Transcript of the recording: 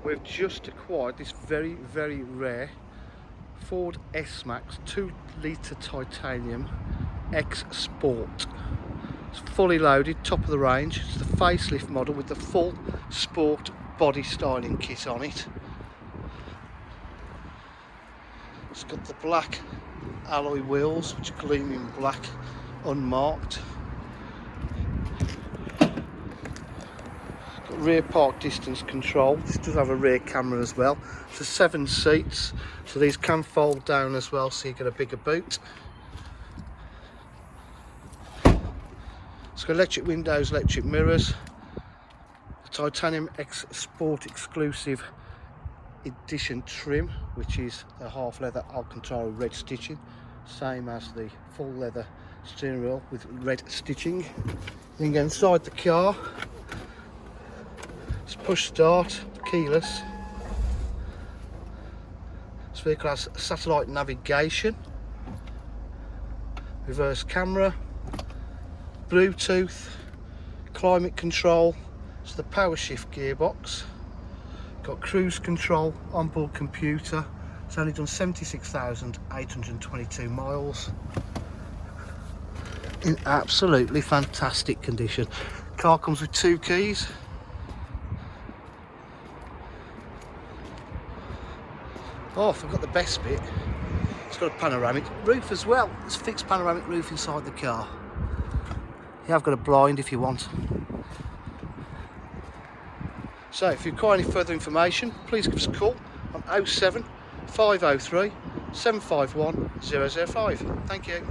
We've just acquired this very, very rare Ford S-Max 2-litre titanium X Sport. It's fully loaded, top of the range. It's the facelift model with the full sport body styling kit on it. It's got the black alloy wheels, which gleam in black, unmarked. Got rear park distance control. This does have a rear camera as well. It's 7 seats, so these can fold down as well, so you get a bigger boot. It's got electric windows, electric mirrors. The titanium X Sport exclusive edition trim, which is the half leather Alcantara red stitching, same as the full leather steering wheel with red stitching. You can go inside the car. It's push start, keyless. This vehicle has satellite navigation, reverse camera, Bluetooth, climate control. It's the Powershift gearbox. Got cruise control, onboard computer. It's only done 76,822 miles. In absolutely fantastic condition. Car comes with 2 keys. Oh, I forgot the best bit. It's got a panoramic roof as well. It's a fixed panoramic roof inside the car. You have got a blind if you want. So if you require any further information, please give us a call on 07 503 751 005. Thank you.